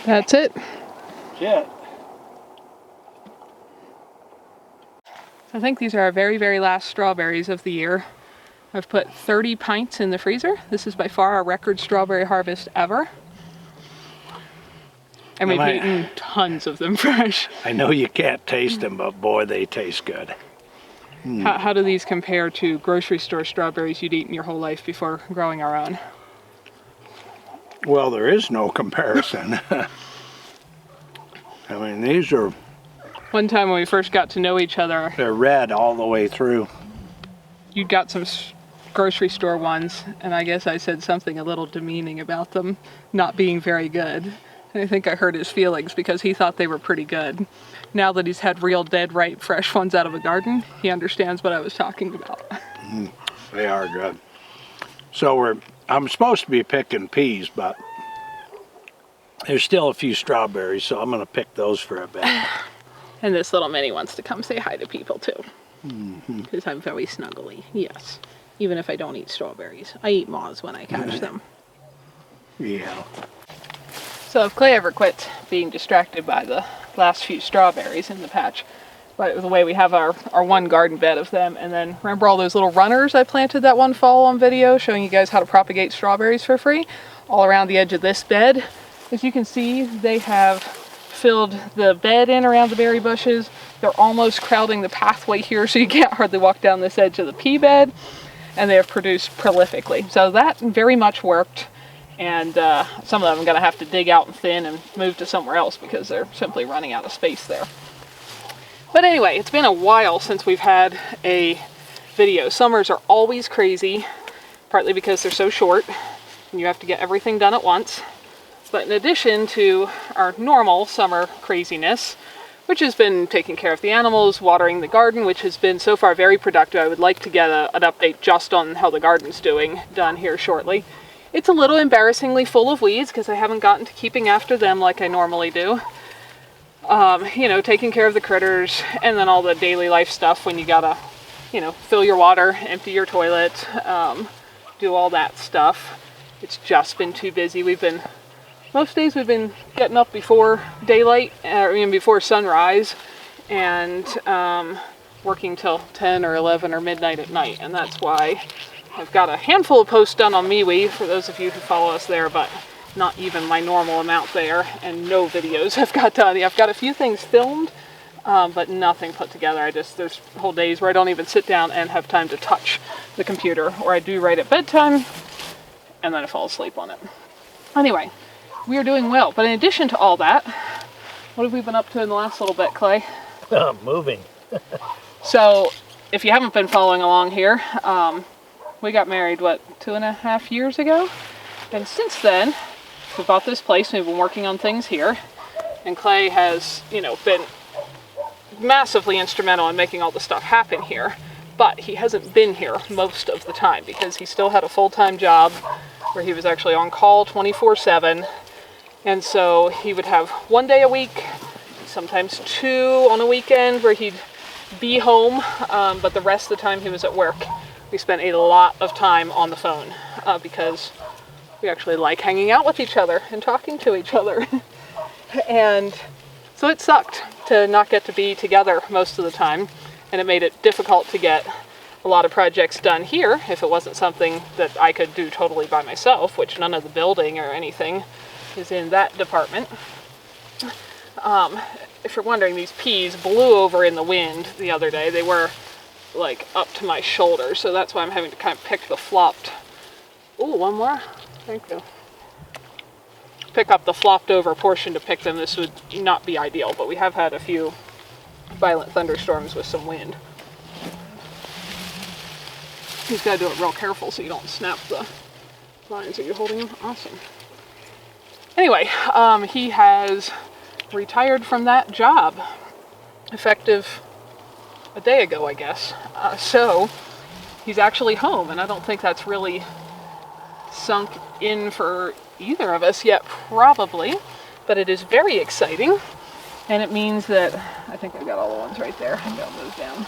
That's it. That's it. I think these are our very, very last strawberries of the year. I've put 30 pints in the freezer. This is by far our record strawberry harvest ever. And we've eaten tons of them fresh. I know you can't taste them, but boy, they taste good. How do these compare to grocery store strawberries you'd eaten your whole life before growing our own? Well, there is no comparison. I mean, these are... One time when we first got to know each other... They're red all the way through. You'd got some grocery store ones, and I guess I said something a little demeaning about them not being very good. And I think I hurt his feelings because he thought they were pretty good. Now that he's had real dead, ripe, fresh ones out of a garden, he understands what I was talking about. They are good. So I'm supposed to be picking peas, but there's still a few strawberries, so I'm going to pick those for a bit. And this little Minnie wants to come say hi to people too. Because I'm very snuggly, yes. Even if I don't eat strawberries. I eat moths when I catch them. Yeah. So if Clay ever quits being distracted by the last few strawberries in the patch, but the way we have our one garden bed of them, and then remember all those little runners I planted that one fall on video showing you guys how to propagate strawberries for free? All around the edge of this bed. As you can see, they have filled the bed in around the berry bushes. They're almost crowding the pathway here, so you can't hardly walk down this edge of the pea bed. And they have produced prolifically. So that very much worked. And some of them I'm going to have to dig out and thin and move to somewhere else because they're simply running out of space there. But anyway, it's been a while since we've had a video. Summers are always crazy, partly because they're so short and you have to get everything done at once. But in addition to our normal summer craziness, which has been taking care of the animals, watering the garden, which has been so far very productive. I would like to get an update just on how the garden's doing done here shortly. It's a little embarrassingly full of weeds because I haven't gotten to keeping after them like I normally do. You know, taking care of the critters and then all the daily life stuff when you gotta, you know, fill your water, empty your toilet, do all that stuff. It's just been too busy. Most days we've been getting up before daylight, or even before sunrise, and working till 10 or 11 or midnight at night. And that's why I've got a handful of posts done on MeWe, for those of you who follow us there, but not even my normal amount there, and no videos I've got done. I've got a few things filmed, but nothing put together. There's whole days where I don't even sit down and have time to touch the computer, or I do right at bedtime, and then I fall asleep on it. Anyway. We are doing well, but in addition to all that, what have we been up to in the last little bit, Clay? Moving. So, if you haven't been following along here, we got married, 2.5 years ago? And since then, we bought this place and we've been working on things here. And Clay has, you know, been massively instrumental in making all the stuff happen here. But he hasn't been here most of the time because he still had a full-time job where he was actually on call 24/7. And so he would have 1 day a week, sometimes 2 on a weekend where he'd be home, but the rest of the time he was at work. We spent a lot of time on the phone because we actually like hanging out with each other and talking to each other. And so it sucked to not get to be together most of the time, and it made it difficult to get a lot of projects done here if it wasn't something that I could do totally by myself, which none of the building or anything is in that department. If you're wondering, these peas blew over in the wind the other day. They were like up to my shoulder, so that's why I'm having to kind of pick the flopped. Ooh, one more. Thank you. Pick up the flopped over portion to pick them. This would not be ideal, but we have had a few violent thunderstorms with some wind. You just gotta do it real careful so you don't snap the lines that you're holding them. Awesome. Anyway, he has retired from that job, effective a day ago, I guess. So he's actually home, and I don't think that's really sunk in for either of us yet, probably, but it is very exciting, and it means that, I think I've got all the ones right there. I got those down.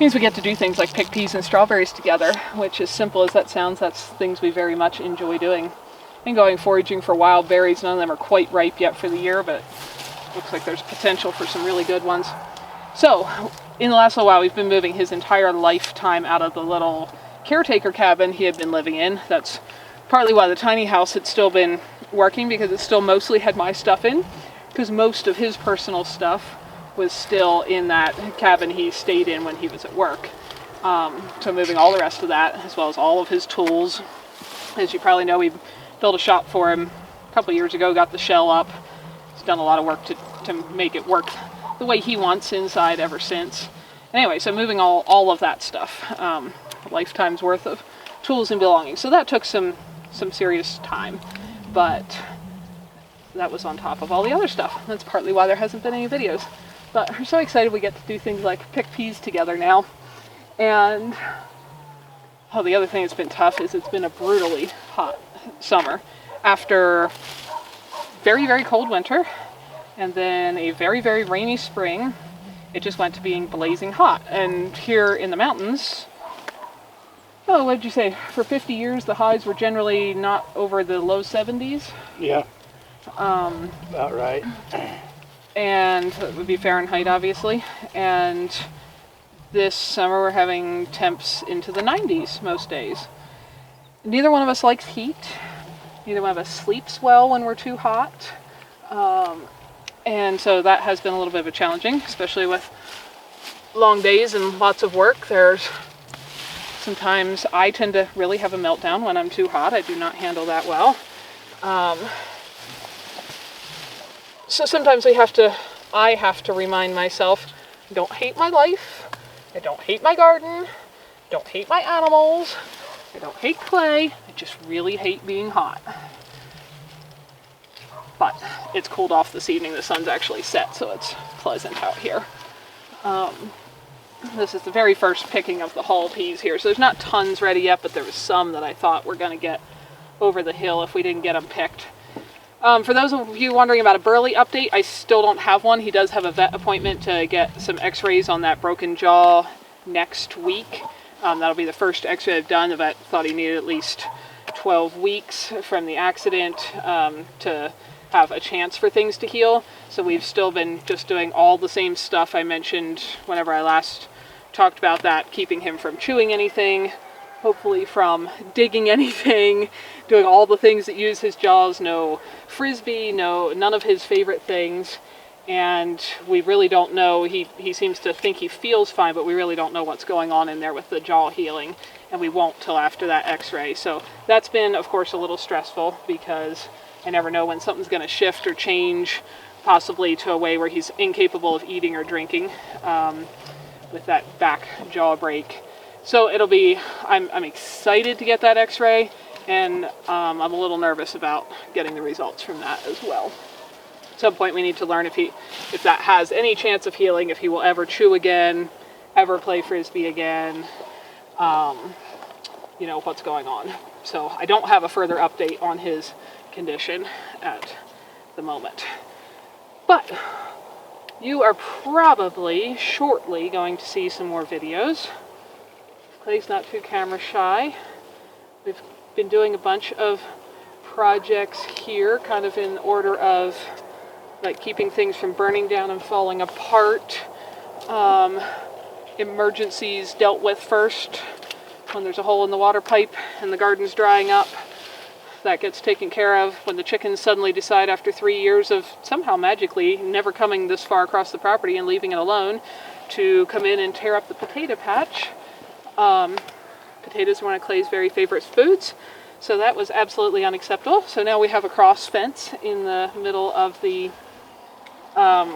Means we get to do things like pick peas and strawberries together, which, as simple as that sounds, that's things we very much enjoy doing. been going foraging for wild berries. None of them are quite ripe yet for the year, but looks like there's potential for some really good ones. So, in the last little while, we've been moving his entire lifetime out of the little caretaker cabin he had been living in. That's partly why the tiny house had still been working, because it still mostly had my stuff in, because most of his personal stuff was still in that cabin he stayed in when he was at work. So moving all the rest of that, as well as all of his tools. As you probably know, we built a shop for him a couple years ago, got the shell up. He's done a lot of work to make it work the way he wants inside ever since. Anyway, so moving all of that stuff, a lifetime's worth of tools and belongings. So that took some serious time, but that was on top of all the other stuff. That's partly why there hasn't been any videos. But we're so excited we get to do things like pick peas together now. And the other thing that's been tough is it's been a brutally hot summer. After very, very cold winter, and then a very, very rainy spring, it just went to being blazing hot. And here in the mountains, what did you say? For 50 years, the highs were generally not over the low 70s. Yeah. About right. And that would be Fahrenheit, obviously. And this summer we're having temps into the 90s most days. Neither one of us likes heat. Neither one of us sleeps well when we're too hot. And so that has been a little bit of a challenging, especially with long days and lots of work. Sometimes I tend to really have a meltdown when I'm too hot. I do not handle that well. So sometimes I have to remind myself, I don't hate my life, I don't hate my garden, I don't hate my animals, I don't hate clay, I just really hate being hot. But it's cooled off this evening, the sun's actually set, so it's pleasant out here. This is the very first picking of the hull peas here, so there's not tons ready yet, but there was some that I thought were going to get over the hill if we didn't get them picked. For those of you wondering about a Burley update, I still don't have one. He does have a vet appointment to get some x-rays on that broken jaw next week. That'll be the first x-ray I've done. The vet thought he needed at least 12 weeks from the accident to have a chance for things to heal. So we've still been just doing all the same stuff I mentioned whenever I last talked about that, keeping him from chewing anything, hopefully from digging anything, doing all the things that use his jaws, no frisbee, none of his favorite things. And we really don't know, he seems to think he feels fine, but we really don't know what's going on in there with the jaw healing, and we won't till after that x-ray. So that's been, of course, a little stressful, because I never know when something's going to shift or change, possibly to a way where he's incapable of eating or drinking with that back jaw break. So it'll be, I'm excited to get that x-ray, and I'm a little nervous about getting the results from that as well. At some point we need to learn if that has any chance of healing, if he will ever chew again, ever play frisbee again, what's going on. So I don't have a further update on his condition at the moment. But you are probably shortly going to see some more videos. Clay's not too camera shy. We've been doing a bunch of projects here, kind of in order of like keeping things from burning down and falling apart. Emergencies dealt with first, when there's a hole in the water pipe and the garden's drying up. That gets taken care of when the chickens suddenly decide, after 3 years of somehow magically never coming this far across the property and leaving it alone, to come in and tear up the potato patch. Potatoes are one of Clay's very favorite foods, so that was absolutely unacceptable. So now we have a cross fence in the middle of the,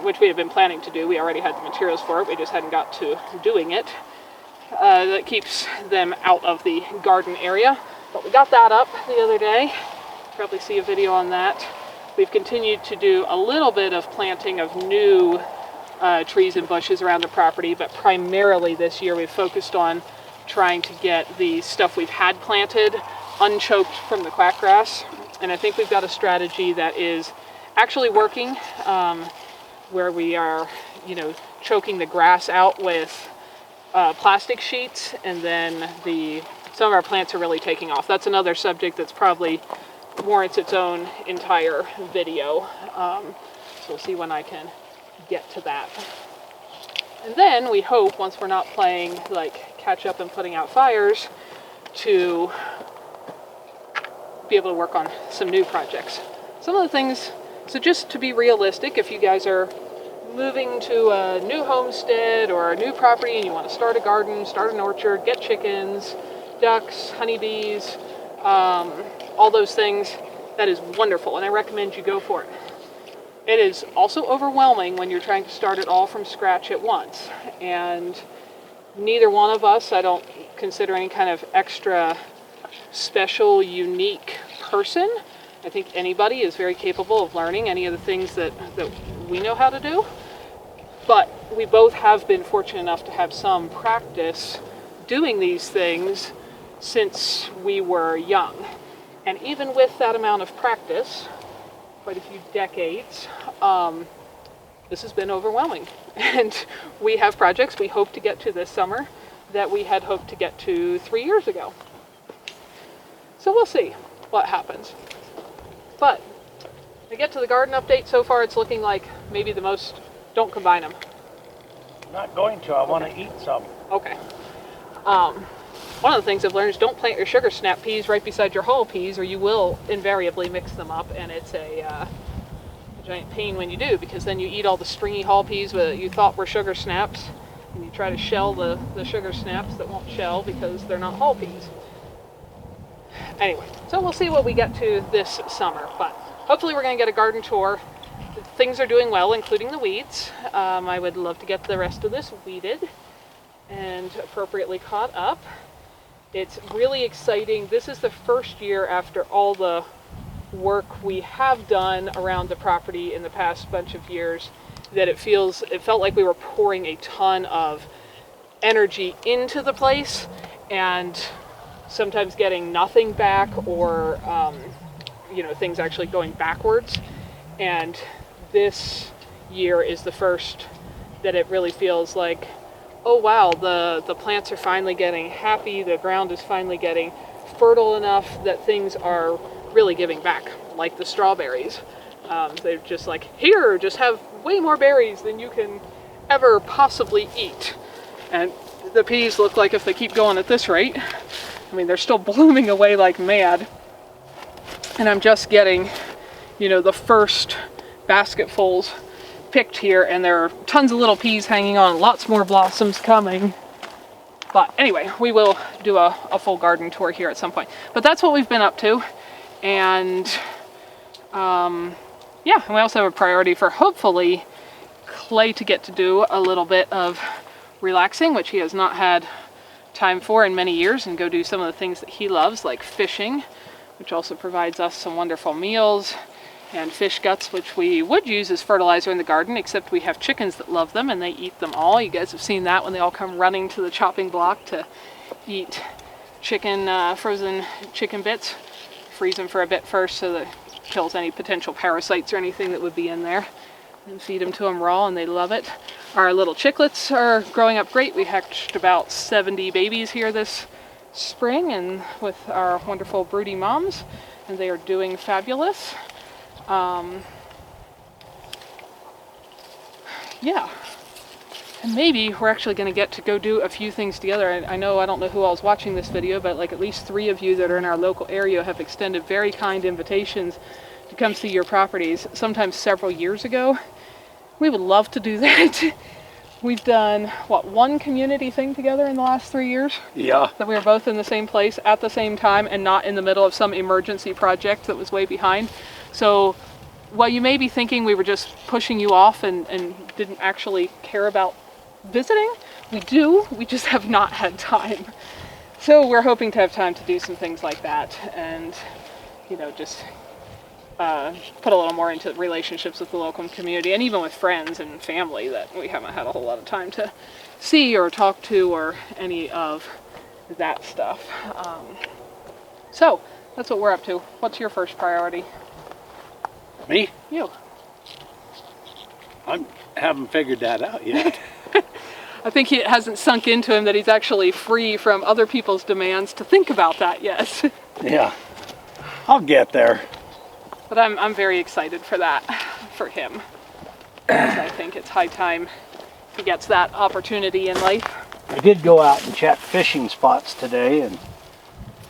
which we had been planning to do. We already had the materials for it, we just hadn't got to doing it. That keeps them out of the garden area. But we got that up the other day. Probably see a video on that. We've continued to do a little bit of planting of new trees and bushes around the property, but primarily this year we've focused on trying to get the stuff we've had planted unchoked from the quackgrass. And I think we've got a strategy that is actually working, where we are, choking the grass out with plastic sheets, and then some of our plants are really taking off. That's another subject that's probably warrants its own entire video. So we'll see when I can get to that. And then we hope, once we're not playing like catch up and putting out fires, to be able to work on some new projects. Some of the things, so just to be realistic, if you guys are moving to a new homestead or a new property and you want to start a garden, start an orchard, get chickens, ducks, honeybees, all those things, that is wonderful, and I recommend you go for it. It is also overwhelming when you're trying to start it all from scratch at once, and neither one of us, I don't consider any kind of extra special, unique person. I think anybody is very capable of learning any of the things that we know how to do. But we both have been fortunate enough to have some practice doing these things since we were young. And even with that amount of practice, quite a few decades, this has been overwhelming. And we have projects we hope to get to this summer that we had hoped to get to 3 years ago. So we'll see what happens. But to get to the garden update, so far it's looking like maybe the most. Don't combine them. I'm not going to. I want to eat some. Okay. One of the things I've learned is don't plant your sugar snap peas right beside your hull peas, or you will invariably mix them up, and it's a giant pain when you do, because then you eat all the stringy hull peas that you thought were sugar snaps, and you try to shell the sugar snaps that won't shell because they're not hull peas. Anyway, so we'll see what we get to this summer, but hopefully we're going to get a garden tour. Things are doing well, including the weeds. I would love to get the rest of this weeded and appropriately caught up. It's really exciting. This is the first year after all the work we have done around the property in the past bunch of years that it felt like we were pouring a ton of energy into the place and sometimes getting nothing back, or things actually going backwards. And this year is the first that it really feels like, oh wow, the plants are finally getting happy, the ground is finally getting fertile enough that things are really giving back, like the strawberries. They're just like, here, just have way more berries than you can ever possibly eat. And the peas look like, if they keep going at this rate, I mean, they're still blooming away like mad. And I'm just getting, the first basketfuls picked here, and there are tons of little peas hanging on, lots more blossoms coming. But anyway, we will do a full garden tour here at some point. But that's what we've been up to. And yeah, and we also have a priority for hopefully Clay to get to do a little bit of relaxing, which he has not had time for in many years, and go do some of the things that he loves, like fishing, which also provides us some wonderful meals, and fish guts, which we would use as fertilizer in the garden, except we have chickens that love them and they eat them all. You guys have seen that when they all come running to the chopping block to eat frozen chicken bits. Freeze them for a bit first so that it kills any potential parasites or anything that would be in there, and feed them to them raw, and they love it. Our little chicklets are growing up great. We hatched about 70 babies here this spring, and with our wonderful broody moms, and they are doing fabulous. Yeah, and maybe we're actually going to get to go do a few things together. I don't know who all is watching this video, but like at least 3 of you that are in our local area have extended very kind invitations to come see your properties, sometimes several years ago. We would love to do that. We've done, one community thing together in the last 3 years? Yeah. That we were both in the same place at the same time and not in the middle of some emergency project that was way behind. So while you may be thinking we were just pushing you off and didn't actually care about visiting, we do. We just have not had time. So we're hoping to have time to do some things like that, and just put a little more into relationships with the local community, and even with friends and family that we haven't had a whole lot of time to see or talk to, or any of that stuff. So that's what we're up to. What's your first priority? Me? You. I haven't figured that out yet. I think it hasn't sunk into him that he's actually free from other people's demands to think about that yet. Yeah. I'll get there. But I'm very excited for that, for him. Because I think it's high time he gets that opportunity in life. I did go out and check fishing spots today, and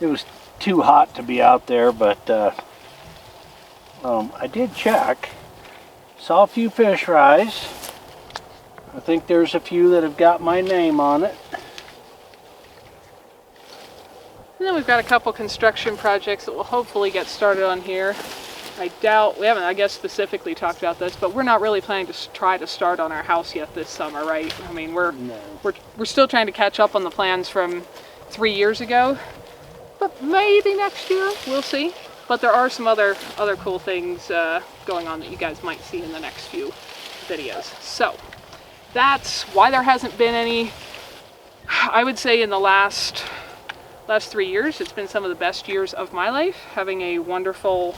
it was too hot to be out there, but I did check. Saw a few fish rise. I think there's a few that have got my name on it. And then we've got a couple construction projects that will hopefully get started on here. I doubt, we haven't, I guess, specifically talked about this, but we're not really planning to try to start on our house yet this summer, right? I mean, we're still trying to catch up on the plans from 3 years ago, but maybe next year, we'll see. But there are some other cool things going on that you guys might see in the next few videos. So that's why there hasn't been any. I would say in the last 3 years, it's been some of the best years of my life, having a wonderful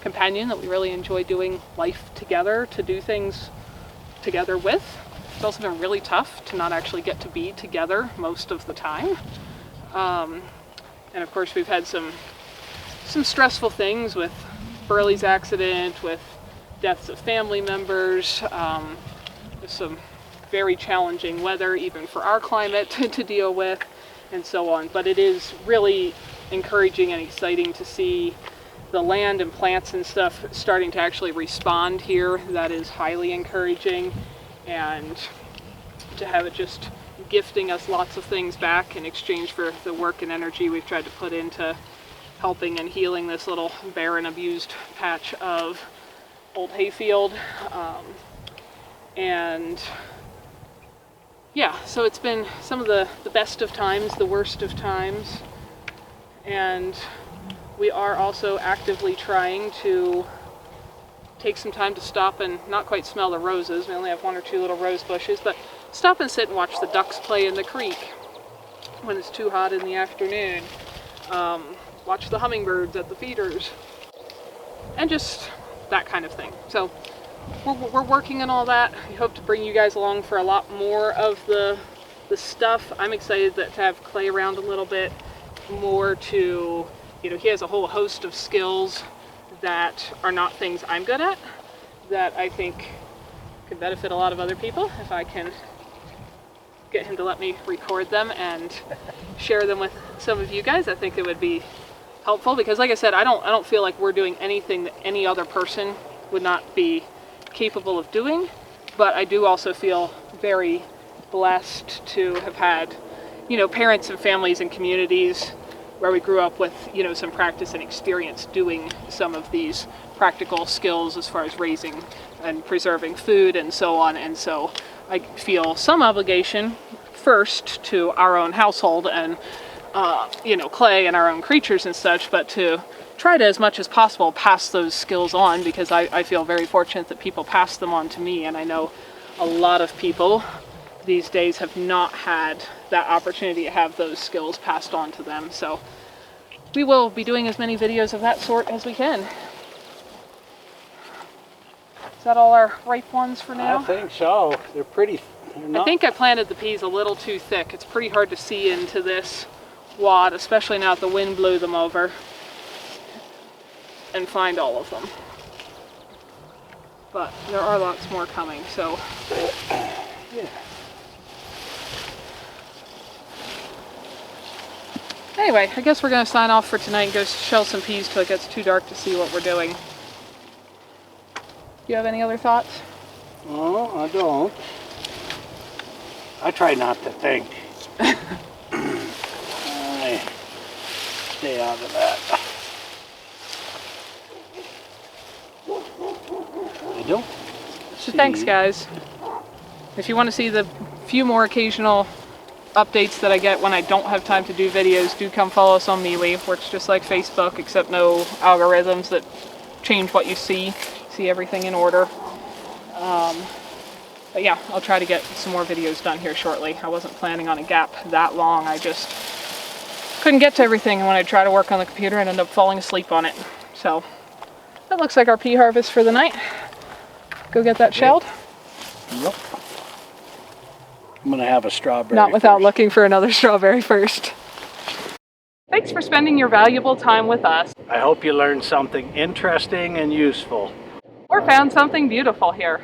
companion that we really enjoy doing life together, to do things together with. It's also been really tough to not actually get to be together most of the time. And of course we've had some stressful things with Burley's accident, with deaths of family members, with some very challenging weather even for our climate to deal with, and so on. But it is really encouraging and exciting to see the land and plants and stuff starting to actually respond here. That is highly encouraging, and to have it just gifting us lots of things back in exchange for the work and energy we've tried to put into helping and healing this little barren, abused patch of old hayfield. And yeah, so it's been some of the best of times, the worst of times, and we are also actively trying to take some time to stop and not quite smell the roses. We only have 1 or 2 little rose bushes, but stop and sit and watch the ducks play in the creek when it's too hot in the afternoon. Watch the hummingbirds at the feeders, and just that kind of thing. So we're working on all that. We hope to bring you guys along for a lot more of the stuff. I'm excited to have Clay around a little bit more to, you know, he has a whole host of skills that are not things I'm good at, that I think could benefit a lot of other people if I can get him to let me record them and share them with some of you guys. I think it would be helpful, because like I said, I don't feel like we're doing anything that any other person would not be capable of doing, but I do also feel very blessed to have had, you know, parents and families and communities where we grew up with, you know, some practice and experience doing some of these practical skills as far as raising and preserving food and so on. And so I feel some obligation first to our own household and you know, Clay and our own creatures and such, but to try to, as much as possible, pass those skills on, because I feel very fortunate that people pass them on to me, and I know a lot of people these days have not had that opportunity to have those skills passed on to them. So we will be doing as many videos of that sort as we can. Is that all our ripe ones for now? I think so. They're pretty. I think I planted the peas a little too thick. It's pretty hard to see into this wad, especially now that the wind blew them over, and find all of them. But there are lots more coming, so Yeah. anyway, I guess we're going to sign off for tonight and go shell some peas till it gets too dark to see what we're doing. Do you have any other thoughts? No, I don't. I try not to think. I stay out of that. I don't. So thanks, guys. If you want to see the few more occasional updates that I get when I don't have time to do videos, do come follow us on MeWe. Works just like Facebook, except no algorithms that change what you see. See everything in order. But yeah, I'll try to get some more videos done here shortly. I wasn't planning on a gap that long. I just couldn't get to everything, and when I try to work on the computer, I end up falling asleep on it. So that looks like our pea harvest for the night. Go get that shelled. Yep. I'm gonna have a strawberry. Not without first. looking for another strawberry first. Thanks for spending your valuable time with us, I hope you learned something interesting and useful. or found something beautiful here.